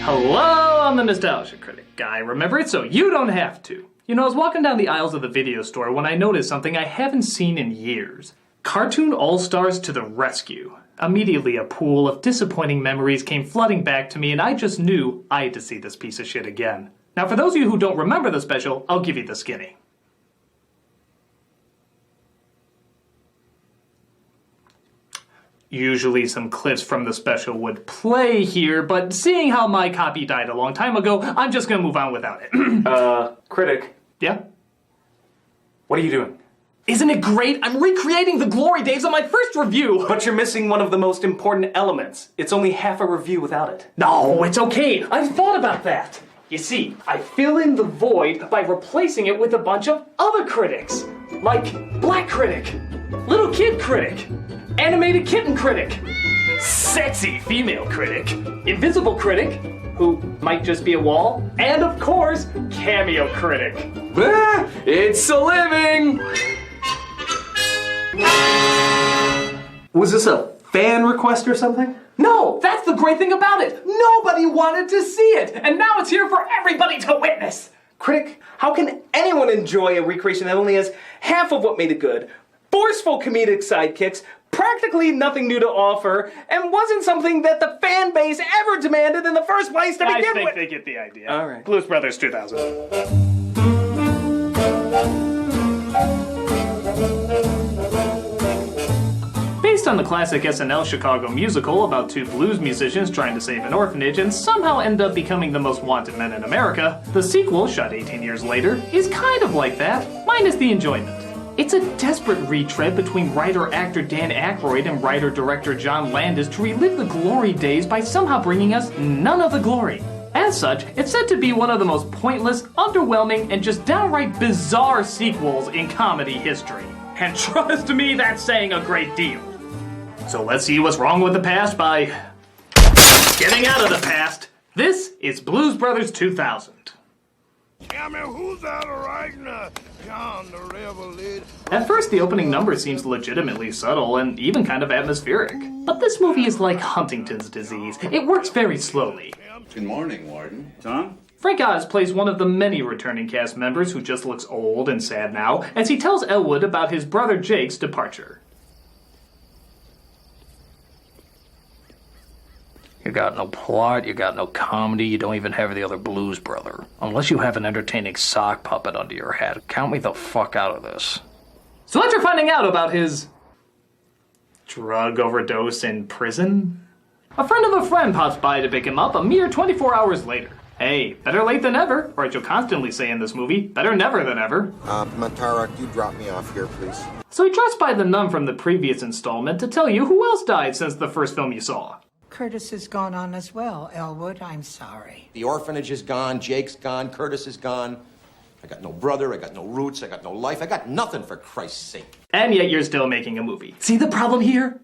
Hello, I'm the Nostalgia Critic guy. Remember it so you don't have to. You know, I was walking down the aisles of the video store when I noticed something I haven't seen in years. Cartoon All-Stars to the rescue. Immediately a pool of disappointing memories came flooding back to me and I just knew I had to see this piece of shit again. Now for those of you who don't remember the special, I'll give you the skinny. Usually some clips from the special would play here, but seeing how my copy died a long time ago, I'm just gonna move on without it. Critic. Yeah? What are you doing? Isn't it great? I'm recreating the glory days of my first review! But you're missing one of the most important elements. It's only half a review without it. No, it's okay. I've thought about that. You see, I fill in the void by replacing it with a bunch of other critics. Like Black Critic, Little Kid Critic, Animated Kitten Critic, Sexy Female Critic, Invisible Critic, who might just be a wall, and of course, Cameo Critic. It's a living! Was this a fan request or something? No, that's the great thing about it. Nobody wanted to see it, and now it's here for everybody to witness. Critic, how can anyone enjoy a recreation that only has half of what made it good? Forceful comedic sidekicks, practically nothing new to offer, and wasn't something that the fan base ever demanded in the first place to begin with. I think they get the idea. All right. Blues Brothers 2000. Based on the classic SNL Chicago musical about two blues musicians trying to save an orphanage and somehow end up becoming the most wanted men in America, the sequel, shot 18 years later, is kind of like that, minus the enjoyment. It's a desperate retread between writer-actor Dan Aykroyd and writer-director John Landis to relive the glory days by somehow bringing us none of the glory. As such, it's said to be one of the most pointless, underwhelming, and just downright bizarre sequels in comedy history. And trust me, that's saying a great deal. So let's see what's wrong with the past by getting out of the past. This is Blues Brothers 2000. At first, the opening number seems legitimately subtle and even kind of atmospheric. But this movie is like Huntington's disease. It works very slowly. Good morning, Warden. Tom? Frank Oz plays one of the many returning cast members who just looks old and sad now as he tells Elwood about his brother Jake's departure. You got no plot, you got no comedy, you don't even have the other blues brother. Unless you have an entertaining sock puppet under your hat, count me the fuck out of this. So after finding out about his drug overdose in prison, a friend of a friend pops by to pick him up a mere 24 hours later. Hey, better late than never, or as you'll constantly say in this movie, better never than ever. Matara, you drop me off here, please. So he drops by the nun from the previous installment to tell you who else died since the first film you saw. Curtis has gone on as well, Elwood. I'm sorry. The orphanage is gone, Jake's gone, Curtis is gone. I got no brother, I got no roots, I got no life, I got nothing for Christ's sake. And yet you're still making a movie. See the problem here?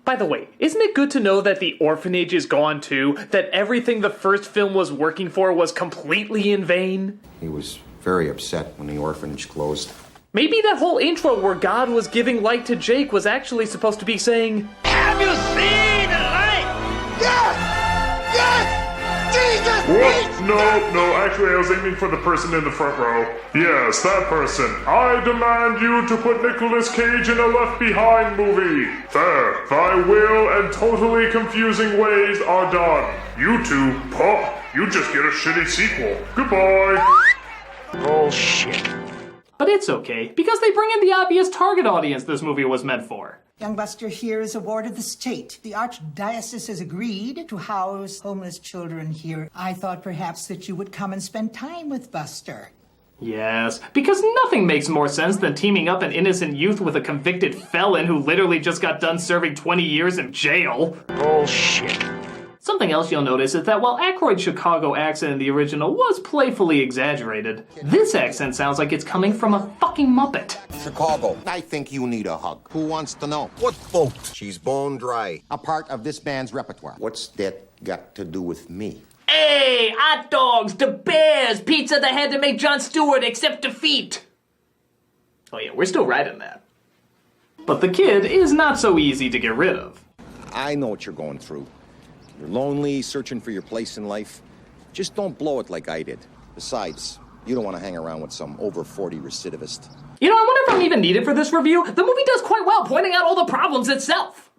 By the way, isn't it good to know that the orphanage is gone too? That everything the first film was working for was completely in vain? He was very upset when the orphanage closed. Maybe that whole intro where God was giving light to Jake was actually supposed to be saying, "Have you seen the light?" Yes! Yes! Jesus! What? No, actually I was aiming for the person in the front row. Yes, that person. I demand you to put Nicolas Cage in a Left Behind movie. There, thy will and totally confusing ways are done. You two, you just get a shitty sequel. Goodbye. Bullshit. But it's okay, because they bring in the obvious target audience this movie was meant for. Young Buster here is a ward of the state. The Archdiocese has agreed to house homeless children here. I thought perhaps that you would come and spend time with Buster. Yes, because nothing makes more sense than teaming up an innocent youth with a convicted felon who literally just got done serving 20 years in jail. Bullshit. Something else you'll notice is that while Aykroyd's Chicago accent in the original was playfully exaggerated, this accent sounds like it's coming from a fucking Muppet. Chicago, I think you need a hug. Who wants to know? What boat? She's bone dry. A part of this band's repertoire. What's that got to do with me? Hey, hot dogs, the Bears, pizza that had to make Jon Stewart accept defeat. Oh yeah, we're still riding that. But the kid is not so easy to get rid of. I know what you're going through. you're lonely, searching for your place in life, just don't blow it like I did. Besides, you don't want to hang around with some over 40 recidivist. You know, I wonder if I'm even needed for this review. The movie does quite well pointing out all the problems itself.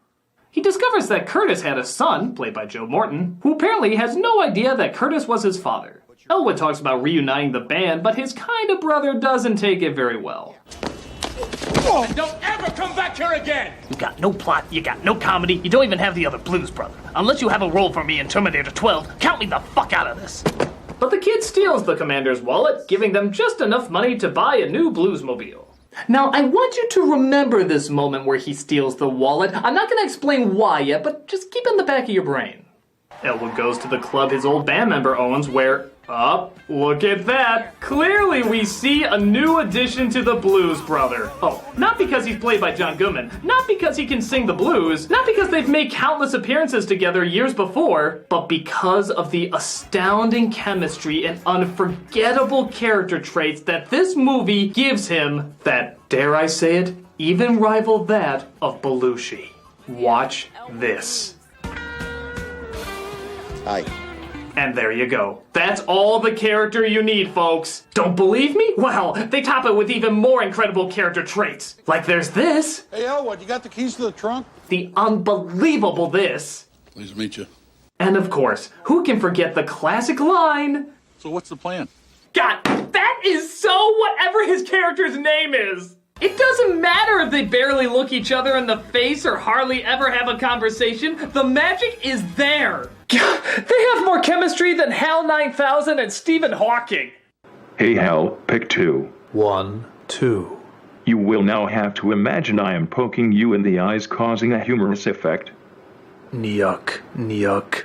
He discovers that Curtis had a son, played by Joe Morton, who apparently has no idea that Curtis was his father. Elwood talks about reuniting the band, but his kind of brother doesn't take it very well. And don't ever come back here again! You got no plot, you got no comedy, you don't even have the other Blues Brother. Unless you have a role for me in Terminator 12, count me the fuck out of this. But the kid steals the commander's wallet, giving them just enough money to buy a new Bluesmobile. Now, I want you to remember this moment where he steals the wallet. I'm not going to explain why yet, but just keep it in the back of your brain. Elwood goes to the club his old band member owns where, look at that. Clearly we see a new addition to the Blues Brother. Oh, not because he's played by John Goodman, not because he can sing the blues, not because they've made countless appearances together years before, but because of the astounding chemistry and unforgettable character traits that this movie gives him that, dare I say it, even rival that of Belushi. Watch this. Hi. And there you go. That's all the character you need, folks. Don't believe me? Well, they top it with even more incredible character traits. Like there's this. Hey, Elwood, you got the keys to the trunk? The unbelievable this. Pleased to meet you. And of course, who can forget the classic line? So what's the plan? God, that is so whatever his character's name is. It doesn't matter if they barely look each other in the face or hardly ever have a conversation. The magic is there. God, they have more chemistry than HAL 9000 and Stephen Hawking. Hey Hal, pick 2. 1, 2. You will now have to imagine I am poking you in the eyes, causing a humorous effect. Nyuk, nyuk.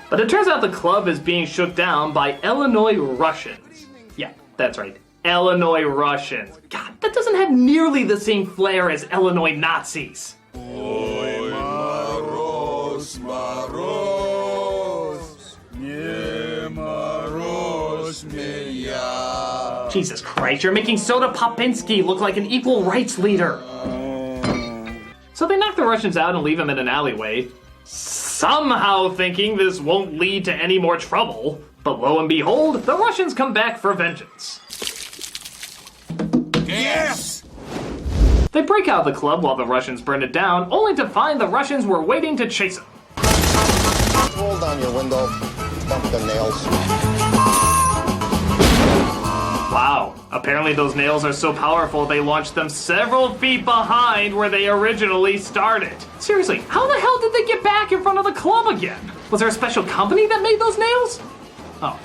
But it turns out the club is being shook down by Illinois Russians. Yeah, that's right. Illinois Russians. God, that doesn't have nearly the same flair as Illinois Nazis. Jesus Christ, you're making Soda Popinski look like an equal rights leader. So they knock the Russians out and leave him in an alleyway, somehow thinking this won't lead to any more trouble. But lo and behold, the Russians come back for vengeance. Yes! They break out of the club while the Russians burn it down, only to find the Russians were waiting to chase them. Roll down your window, bump the nails. Wow, apparently those nails are so powerful they launched them several feet behind where they originally started. Seriously, how the hell did they get back in front of the club again? Was there a special company that made those nails? Oh.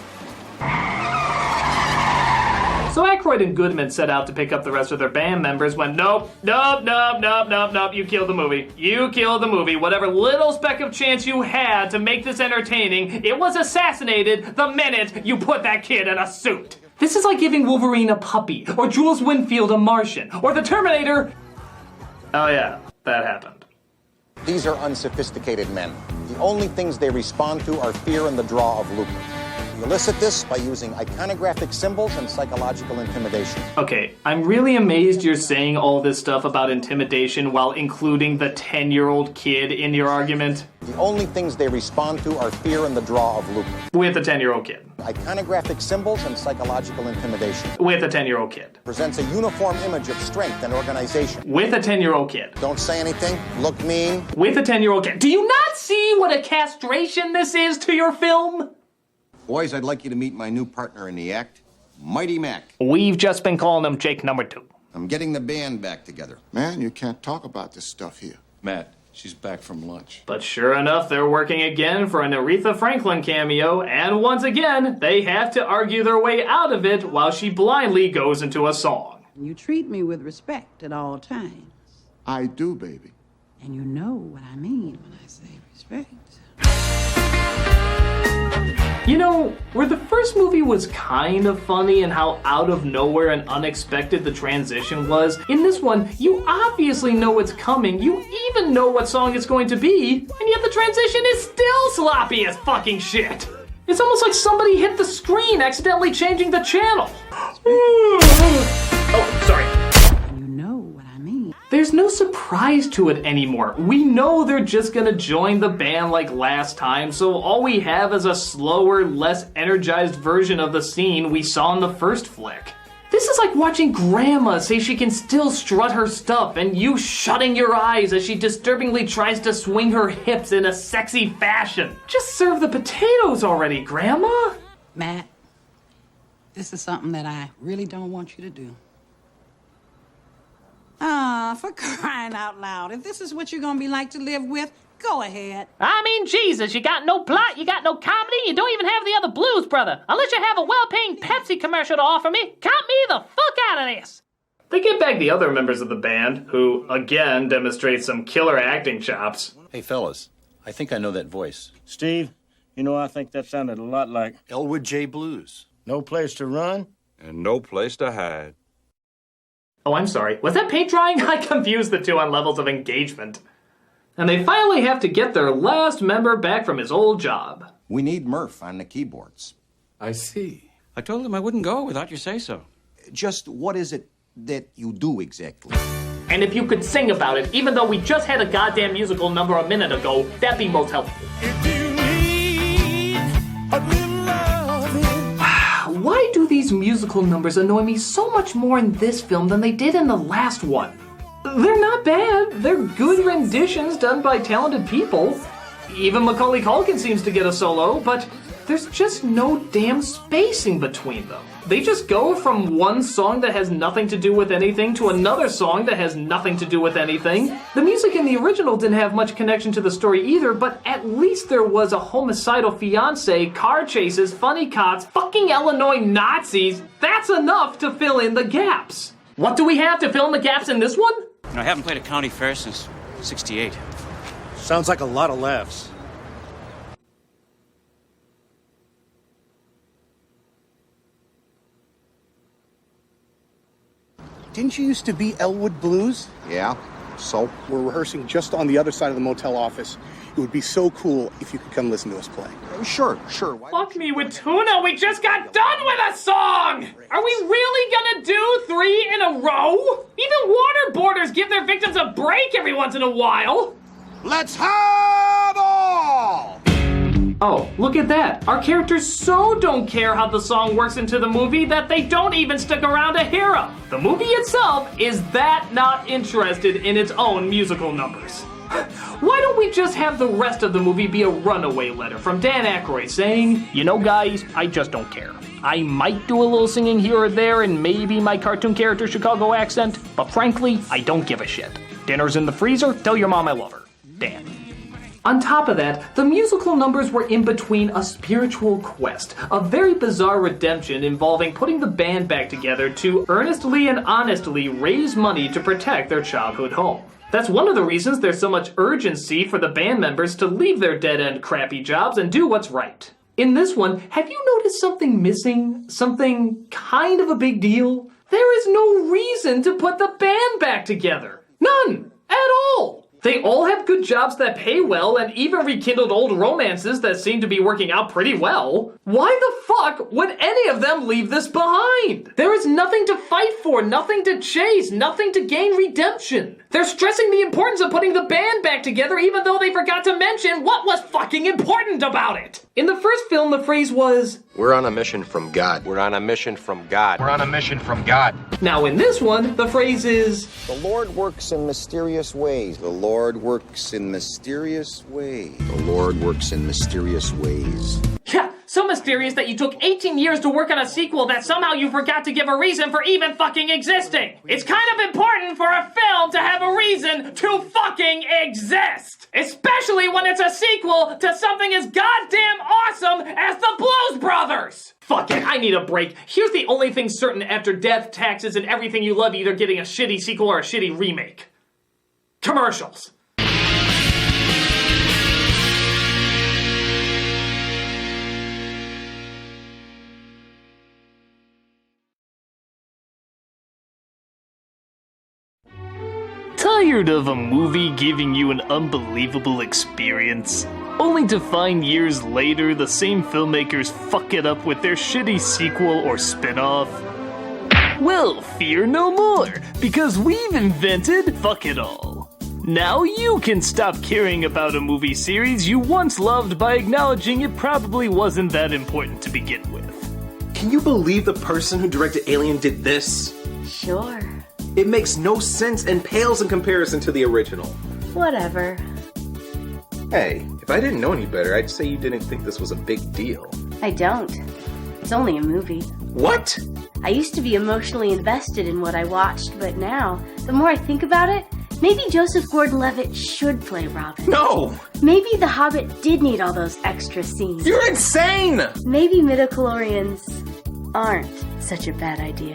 So Aykroyd and Goodman set out to pick up the rest of their band members when nope, you killed the movie. You killed the movie. Whatever little speck of chance you had to make this entertaining, it was assassinated the minute you put that kid in a suit. This is like giving Wolverine a puppy, or Jules Winfield a Martian, or the Terminator. Oh yeah, that happened. These are unsophisticated men. The only things they respond to are fear and the draw of lucre. We elicit this by using iconographic symbols and psychological intimidation. Okay, I'm really amazed you're saying all this stuff about intimidation while including the 10-year-old kid in your argument. The only things they respond to are fear and the draw of lucre. With a 10-year-old kid. Iconographic symbols and psychological intimidation. With a 10-year-old kid. Presents a uniform image of strength and organization. With a 10-year-old kid. Don't say anything, look mean. With a 10-year-old kid. Do you not see what a castration this is to your film? Boys, I'd like you to meet my new partner in the act, Mighty Mac. We've just been calling him Jake number 2. I'm getting the band back together. Man, you can't talk about this stuff here. Matt, she's back from lunch. But sure enough, they're working again for an Aretha Franklin cameo, and once again, they have to argue their way out of it while she blindly goes into a song. You treat me with respect at all times. I do, baby. And you know what I mean when I say respect. You know, where the first movie was kind of funny and how out of nowhere and unexpected the transition was, in this one, you obviously know what's coming, you even know what song it's going to be, and yet the transition is still sloppy as fucking shit. It's almost like somebody hit the screen accidentally changing the channel. Oh, sorry. You know what I mean. There's no surprise to it anymore. We know they're just gonna join the band like last time, so all we have is a slower, less energized version of the scene we saw in the first flick. This is like watching Grandma say she can still strut her stuff and you shutting your eyes as she disturbingly tries to swing her hips in a sexy fashion. Just serve the potatoes already, Grandma! Matt, this is something that I really don't want you to do. Ah, for crying out loud. If this is what you're gonna be like to live with, go ahead. I mean, Jesus, you got no plot, you got no comedy, you don't even have the other blues, brother. Unless you have a well-paying Pepsi commercial to offer me, count me the fuck out of this. They get back the other members of the band, who, again, demonstrate some killer acting chops. Hey, fellas, I think I know that voice. Steve, you know, I think that sounded a lot like Elwood J. Blues. No place to run. And no place to hide. Oh, I'm sorry. Was that paint drying? I confused the two on levels of engagement. And they finally have to get their last member back from his old job. We need Murph on the keyboards. I see. I told him I wouldn't go without your say-so. Just what is it that you do exactly? And if you could sing about it, even though we just had a goddamn musical number a minute ago, that'd be most helpful. Why do these musical numbers annoy me so much more in this film than they did in the last one? They're not bad. They're good renditions done by talented people. Even Macaulay Culkin seems to get a solo, but there's just no damn spacing between them. They just go from one song that has nothing to do with anything to another song that has nothing to do with anything. The music in the original didn't have much connection to the story either, but at least there was a homicidal fiance, car chases, funny cops, fucking Illinois Nazis. That's enough to fill in the gaps. What do we have to fill in the gaps in this one? I haven't played a county fair since '68. Sounds like a lot of laughs. Didn't you used to be Elwood Blues? Yeah, so? We're rehearsing just on the other side of the motel office. It would be so cool if you could come listen to us play. Sure. Fuck me with tuna, we just got done with a song! Are we really gonna do 3 in a row? Even waterboarders give their victims a break every once in a while! Let's have all! Oh, look at that. Our characters so don't care how the song works into the movie that they don't even stick around to hear them. The movie itself is that not interested in its own musical numbers. Why don't we just have the rest of the movie be a runaway letter from Dan Aykroyd saying, You know, guys, I just don't care. I might do a little singing here or there and maybe my cartoon character Chicago accent, but frankly, I don't give a shit. Dinner's in the freezer, tell your mom I love her. Dan. On top of that, the musical numbers were in between a spiritual quest, a very bizarre redemption involving putting the band back together to earnestly and honestly raise money to protect their childhood home. That's one of the reasons there's so much urgency for the band members to leave their dead-end crappy jobs and do what's right. In this one, have you noticed something missing? Something kind of a big deal? There is no reason to put the band back together. None! At all! They all have good jobs that pay well and even rekindled old romances that seem to be working out pretty well. Why the fuck would any of them leave this behind? There is nothing to fight for, nothing to chase, nothing to gain redemption. They're stressing the importance of putting the band back together even though they forgot to mention what was fucking important about it. In the first film, the phrase was, We're on a mission from God. We're on a mission from God. We're on a mission from God. Now in this one, the phrase is, The Lord works in mysterious ways. The Lord works in mysterious ways. The Lord works in mysterious ways. yeah, so mysterious that you took 18 years to work on a sequel that somehow you forgot to give a reason for even fucking existing. It's kind of important for a film to have a reason to fucking exist. Especially when it's a sequel to something as goddamn awesome as the Blues Brothers. Fuck it, I need a break. Here's the only thing certain after death, taxes, and everything you love either getting a shitty sequel or a shitty remake. Commercials. Tired of a movie giving you an unbelievable experience, only to find years later the same filmmakers fuck it up with their shitty sequel or spin-off? Well, fear no more, because we've invented Fuck It All. Now you can stop caring about a movie series you once loved by acknowledging it probably wasn't that important to begin with. Can you believe the person who directed Alien did this? Sure. It makes no sense and pales in comparison to the original. Whatever. Hey, if I didn't know any better, I'd say you didn't think this was a big deal. I don't. It's only a movie. What? I used to be emotionally invested in what I watched, but now, the more I think about it, maybe Joseph Gordon-Levitt should play Robin. No! Maybe The Hobbit did need all those extra scenes. You're insane! Maybe midichlorians aren't such a bad idea.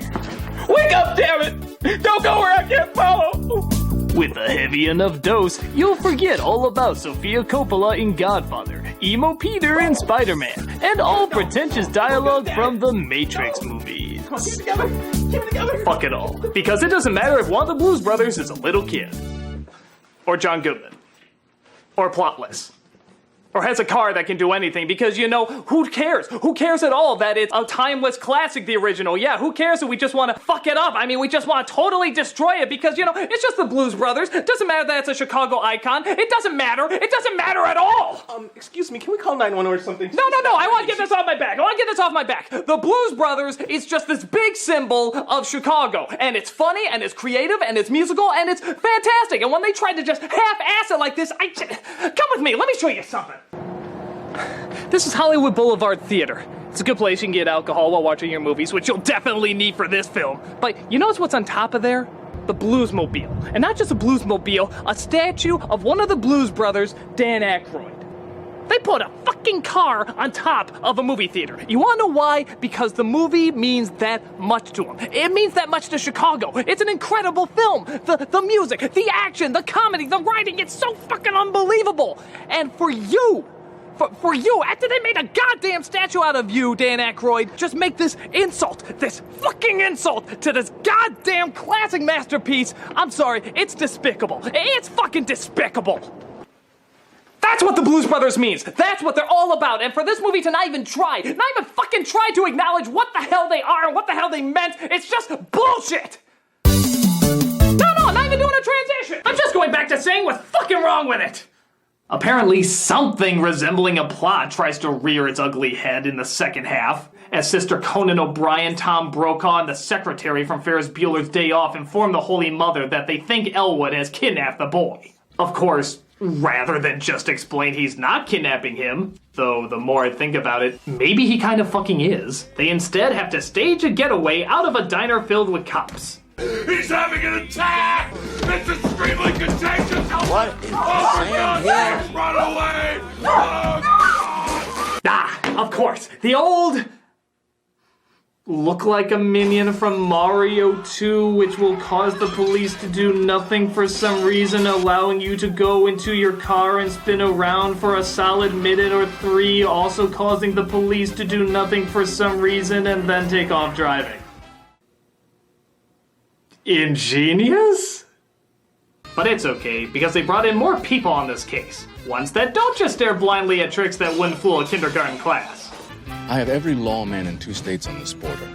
Wake up, damn it! Don't go where I can't follow! With a heavy enough dose, you'll forget all about Sofia Coppola in Godfather, Emo Peter in Spider-Man, and all pretentious dialogue from the Matrix movies. Keep it together! Keep it together! Fuck it all. Because it doesn't matter if one of the Blues Brothers is a little kid. Or John Goodman. Or Plotless. Or has a car that can do anything, because, you know, who cares? Who cares at all that it's a timeless classic, the original? Yeah, who cares that we just want to fuck it up? I mean, we just want to totally destroy it because, you know, it's just the Blues Brothers. It doesn't matter that it's a Chicago icon. It doesn't matter. It doesn't matter at all. Excuse me, can we call 911 or something? No, I want to get this off my back. I want to get this off my back. The Blues Brothers is just this big symbol of Chicago, and it's funny, and it's creative, and it's musical, and it's fantastic. And when they tried to just half-ass it like this, come with me. Let me show you something. This is Hollywood Boulevard Theater. It's a good place you can get alcohol while watching your movies, which you'll definitely need for this film. But you notice what's on top of there? The Bluesmobile. And not just a Bluesmobile, a statue of one of the Blues Brothers, Dan Aykroyd. They put a fucking car on top of a movie theater. You wanna know why? Because the movie means that much to them. It means that much to Chicago. It's an incredible film. The music, the action, the comedy, the writing, it's so fucking unbelievable. And for you, after they made a goddamn statue out of you, Dan Aykroyd, just make this insult, this fucking insult to this goddamn classic masterpiece. I'm sorry, it's despicable. It's fucking despicable. That's what the Blues Brothers means. That's what they're all about. And for this movie to not even fucking try to acknowledge what the hell they are and what the hell they meant, it's just bullshit. No, I'm not even doing a transition. I'm just going back to saying what's fucking wrong with it. Apparently, something resembling a plot tries to rear its ugly head in the second half, as Sister Conan O'Brien, Tom Brokaw, and the secretary from Ferris Bueller's Day Off inform the Holy Mother that they think Elwood has kidnapped the boy. Of course, rather than just explain he's not kidnapping him, though the more I think about it, maybe he kind of fucking is, they instead have to stage a getaway out of a diner filled with cops. He's having an attack! It's extremely contagious! What is saying here? Run away! Of course, the old look like a minion from Mario 2, which will cause the police to do nothing for some reason, allowing you to go into your car and spin around for a solid minute or 3, also causing the police to do nothing for some reason and then take off driving. Ingenious? But it's okay, because they brought in more people on this case. Ones that don't just stare blindly at tricks that wouldn't fool a kindergarten class. I have every lawman in 2 states on this border.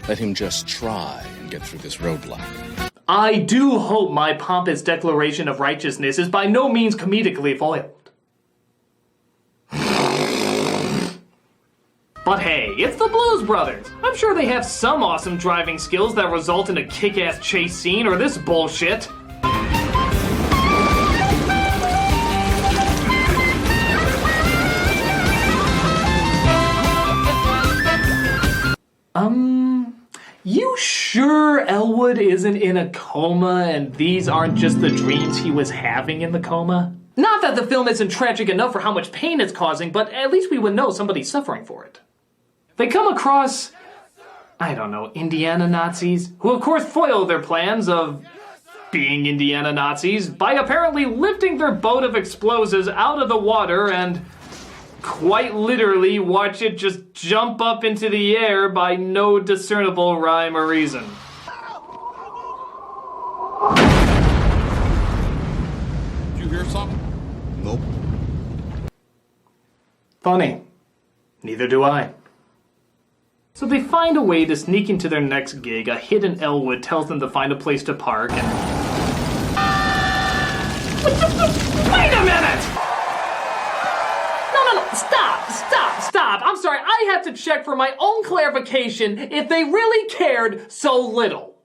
Let him just try and get through this roadblock. I do hope my pompous declaration of righteousness is by no means comedically foiled. But hey, it's the Blues Brothers. I'm sure they have some awesome driving skills that result in a kick-ass chase scene or this bullshit. You sure Elwood isn't in a coma and these aren't just the dreams he was having in the coma? Not that the film isn't tragic enough for how much pain it's causing, but at least we would know somebody's suffering for it. They come across, I don't know, Indiana Nazis, who of course foil their plans of being Indiana Nazis by apparently lifting their boat of explosives out of the water and quite literally watch it just jump up into the air by no discernible rhyme or reason. Did you hear something? Nope. Funny. Neither do I. So they find a way to sneak into their next gig. A hidden Elwood tells them to find a place to park and... Wait a minute! No, stop! I'm sorry, I have to check for my own clarification if they really cared so little.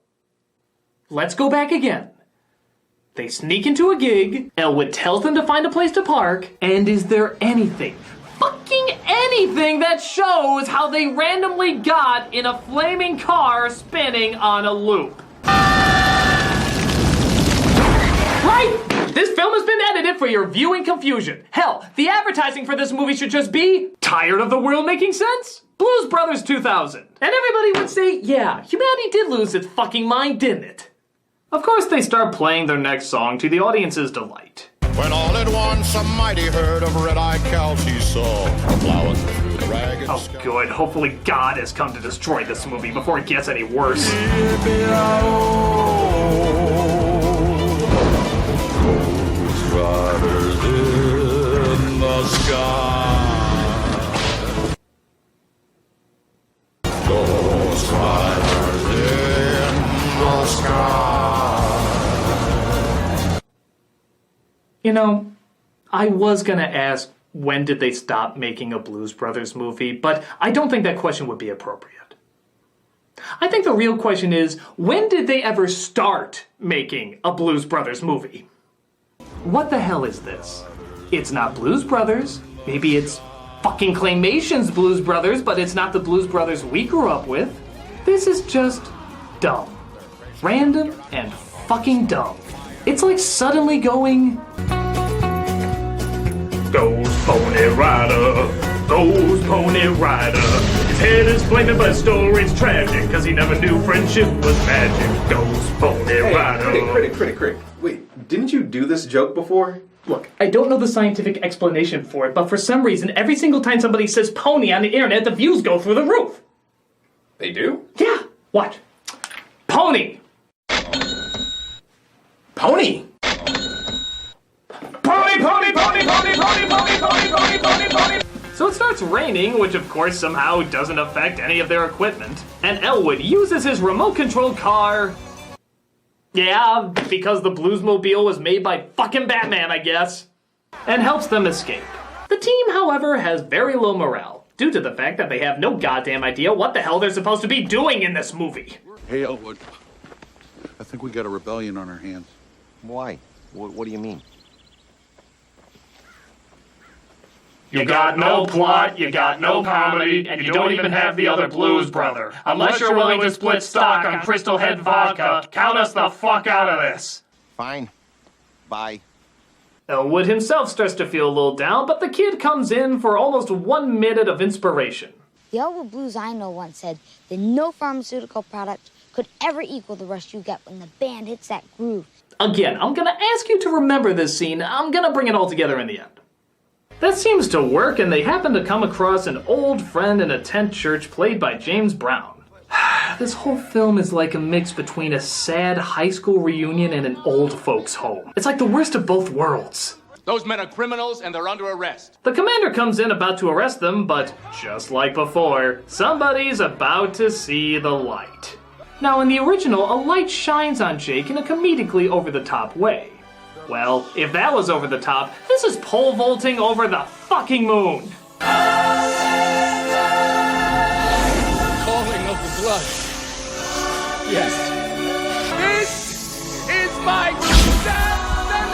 Let's go back again. They sneak into a gig, Elwood tells them to find a place to park, and is there anything, fucking anything that shows how they randomly got in a flaming car spinning on a loop? Right? This film has been edited for your viewing confusion. Hell, the advertising for this movie should just be, tired of the world making sense? Blues Brothers 2000. And everybody would say, yeah, humanity did lose its fucking mind, didn't it? Of course, they start playing their next song to the audience's delight. When all at once a mighty herd of red-eyed cows he saw, plowing through the ragged Oh, good. Hopefully God has come to destroy this movie before it gets any worse. Riders in the sky. Ghost riders in the sky. You know, I was gonna ask when did they stop making a Blues Brothers movie, but I don't think that question would be appropriate. I think the real question is, when did they ever start making a Blues Brothers movie? What the hell is this? It's not Blues Brothers. Maybe it's fucking Claymation's Blues Brothers, but it's not the Blues Brothers we grew up with. This is just dumb. Random and fucking dumb. It's like suddenly going... Goes Pony Rider, goes Pony Rider. His head is flaming, but his story's tragic, cause he never knew friendship was magic. Goes Pony Rider. Critic. Wait, didn't you do this joke before? Look, I don't know the scientific explanation for it, but for some reason, every single time somebody says pony on the internet, the views go through the roof. They do? Yeah. What? Pony. Pony! Pony! So it starts raining, which of course somehow doesn't affect any of their equipment. And Elwood uses his remote-controlled car... Yeah, because the Bluesmobile was made by fucking Batman, I guess. And helps them escape. The team, however, has very low morale, due to the fact that they have no goddamn idea what the hell they're supposed to be doing in this movie. Hey, Elwood. I think we got a rebellion on our hands. Why? What do you mean? You got no plot, you got no comedy, and you don't even have the other Blues Brother. Unless you're willing to split stock on Crystal Head Vodka, count us the fuck out of this. Fine. Bye. Elwood himself starts to feel a little down, but the kid comes in for almost 1 minute of inspiration. The Elwood Blues I know once said that no pharmaceutical product could ever equal the rush you get when the band hits that groove. Again, I'm gonna ask you to remember this scene. I'm gonna bring it all together in the end. That seems to work, and they happen to come across an old friend in a tent church played by James Brown. This whole film is like a mix between a sad high school reunion and an old folks' home. It's like the worst of both worlds. Those men are criminals and they're under arrest. The commander comes in about to arrest them, but just like before, somebody's about to see the light. Now, in the original, a light shines on Jake in a comedically over-the-top way. Well, if that was over the top, this is pole vaulting over the fucking moon. Calling of the blood. Yes. This is my destiny!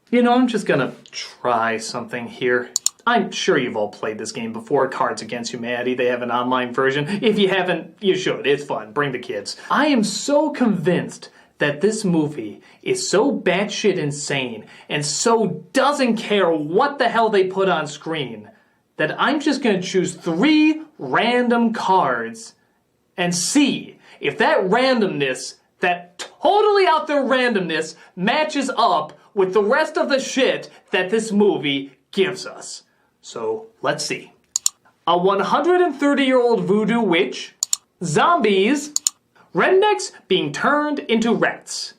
You know, I'm just gonna try something here. I'm sure you've all played this game before, Cards Against Humanity. They have an online version. If you haven't, you should. It's fun. Bring the kids. I am so convinced that this movie is so batshit insane and so doesn't care what the hell they put on screen that I'm just going to choose 3 random cards and see if that randomness, that totally out there randomness, matches up with the rest of the shit that this movie gives us. So, let's see. A 130-year-old voodoo witch, zombies, rednecks being turned into rats.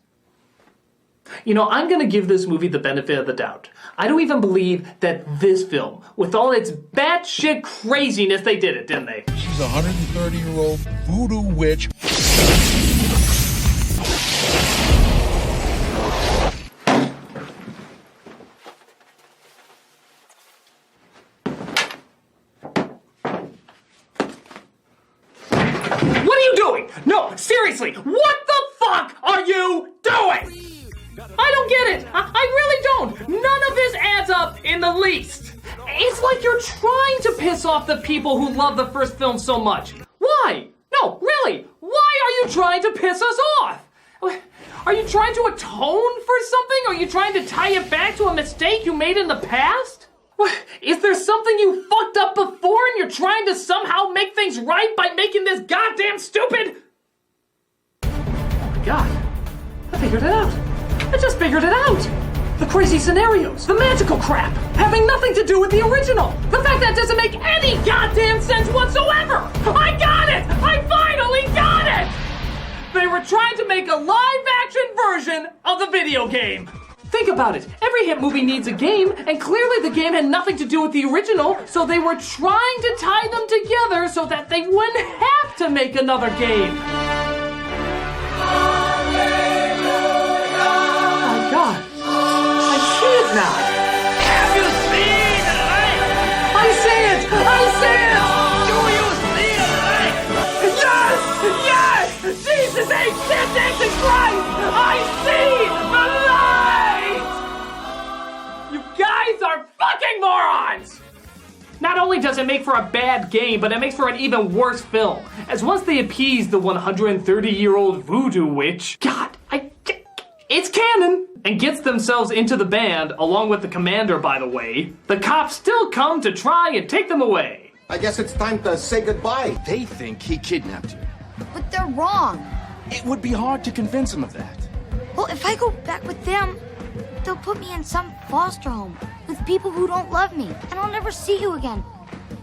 You know, I'm gonna give this movie the benefit of the doubt. I don't even believe that this film, with all its batshit craziness, they did it, didn't they? She's a 130-year-old voodoo witch. What are you doing? No, seriously, what the fuck are you doing? I don't get it. I really don't. None of this adds up in the least. It's like you're trying to piss off the people who love the first film so much. Why? No, really, why are you trying to piss us off? Are you trying to atone for something? Are you trying to tie it back to a mistake you made in the past? Is there something you fucked up before and you're trying to somehow make things right by making this goddamn stupid? Oh my god, I figured it out. I just figured it out! The crazy scenarios, the magical crap, having nothing to do with the original. The fact that doesn't make any goddamn sense whatsoever! I got it! I finally got it! They were trying to make a live-action version of the video game. Think about it. Every hit movie needs a game, and clearly the game had nothing to do with the original, so they were trying to tie them together so that they wouldn't have to make another game. God, I see it now. Have you seen it? I see it! I see it! Do you see it? Yes! Yes! Jesus H. Jesus Christ! I see the light! You guys are fucking morons! Not only does it make for a bad game, but it makes for an even worse film. As once they appease the 130-year-old voodoo witch, God, it's canon! And gets themselves into the band, along with the commander, by the way, the cops still come to try and take them away. I guess it's time to say goodbye. They think he kidnapped you. But they're wrong. It would be hard to convince them of that. Well, if I go back with them, they'll put me in some foster home with people who don't love me, and I'll never see you again.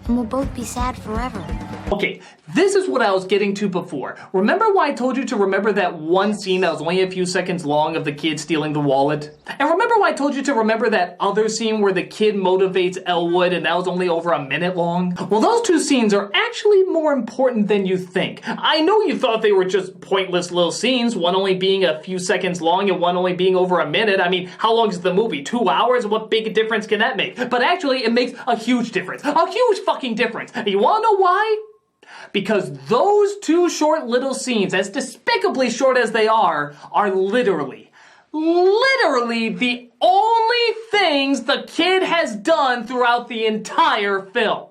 And we'll both be sad forever. Okay, this is what I was getting to before. Remember why I told you to remember that one scene that was only a few seconds long of the kid stealing the wallet? And remember why I told you to remember that other scene where the kid motivates Elwood and that was only over a minute long? Well, those two scenes are actually more important than you think. I know you thought they were just pointless little scenes, one only being a few seconds long and one only being over a minute. I mean, how long is the movie? 2 hours? What big difference can that make? But actually, it makes a huge difference. A huge fucking difference. You wanna know why? Because those two short little scenes, as despicably short as they are literally the only things the kid has done throughout the entire film.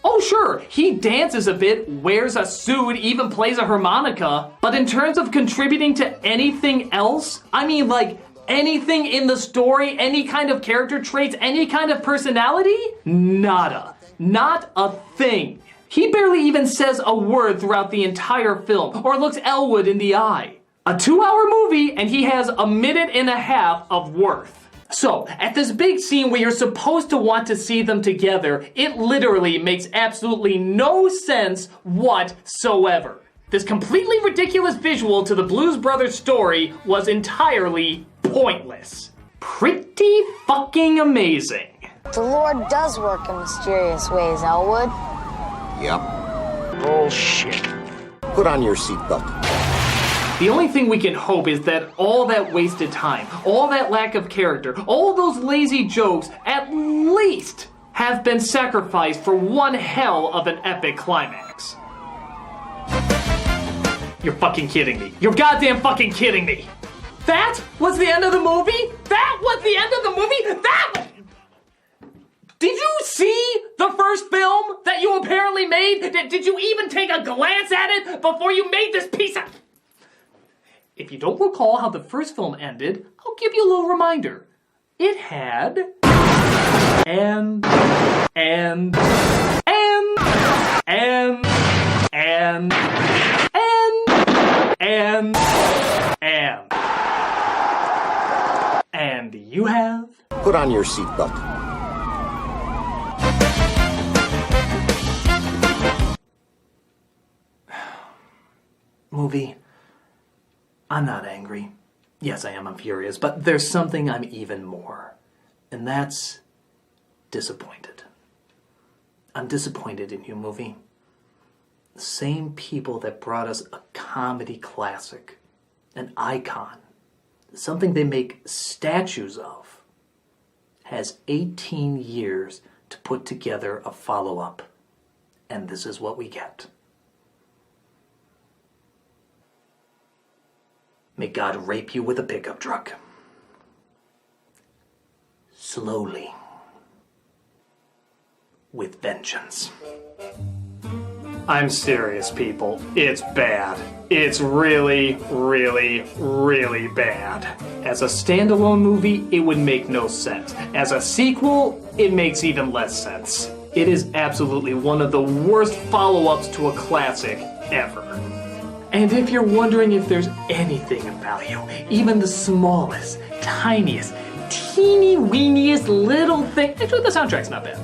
Oh sure, he dances a bit, wears a suit, even plays a harmonica, but in terms of contributing to anything else, I mean like anything in the story, any kind of character traits, any kind of personality, nada. Not a thing. He barely even says a word throughout the entire film, or looks Elwood in the eye. A 2-hour movie, and he has a minute and a half of worth. So, at this big scene where you're supposed to want to see them together, it literally makes absolutely no sense whatsoever. This completely ridiculous visual to the Blues Brothers story was entirely pointless. Pretty fucking amazing. The Lord does work in mysterious ways, Elwood. Yep. Bullshit. Put on your seatbelt. The only thing we can hope is that all that wasted time, all that lack of character, all those lazy jokes, at least have been sacrificed for one hell of an epic climax. You're fucking kidding me. You're goddamn fucking kidding me. That was the end of the movie? That was the end of the movie? Did you see the first film that you apparently made? Did you even take a glance at it before you made this piece of... If you don't recall how the first film ended, I'll give you a little reminder. It had... And... And you have... Put on your seatbelt. Movie, I'm not angry. Yes, I am. I'm furious. But there's something I'm even more. And that's disappointed. I'm disappointed in you, movie. The same people that brought us a comedy classic, an icon, something they make statues of, has 18 years to put together a follow-up. And this is what we get. May God rape you with a pickup truck. Slowly. With vengeance. I'm serious, people. It's bad. It's really, really, really bad. As a standalone movie, it would make no sense. As a sequel, it makes even less sense. It is absolutely one of the worst follow-ups to a classic ever. And if you're wondering if there's anything of value, even the smallest, tiniest, teeny-weeniest little thing, actually the soundtrack's not bad.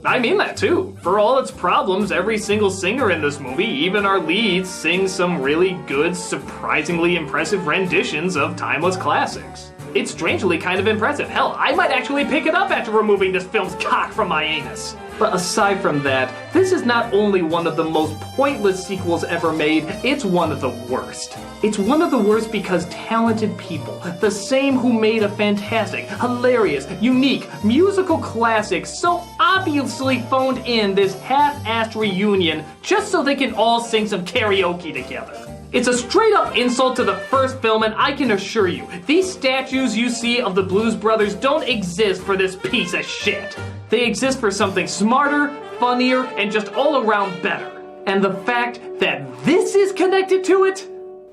I mean that too. For all its problems, every single singer in this movie, even our leads, sings some really good, surprisingly impressive renditions of timeless classics. It's strangely kind of impressive. Hell, I might actually pick it up after removing this film's cock from my anus. But aside from that, this is not only one of the most pointless sequels ever made, it's one of the worst. It's one of the worst because talented people, the same who made a fantastic, hilarious, unique, musical classic, so obviously phoned in this half-assed reunion just so they can all sing some karaoke together. It's a straight-up insult to the first film, and I can assure you, these statues you see of the Blues Brothers don't exist for this piece of shit. They exist for something smarter, funnier, and just all around better. And the fact that this is connected to it,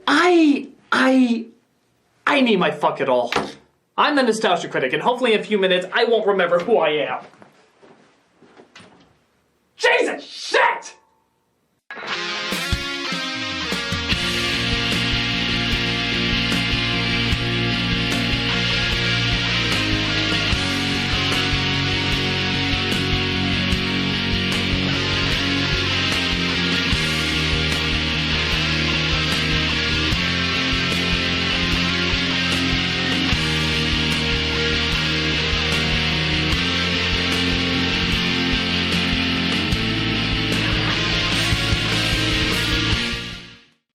I need my fuck it all. I'm the Nostalgia Critic, and hopefully in a few minutes I won't remember who I am. Jesus shit!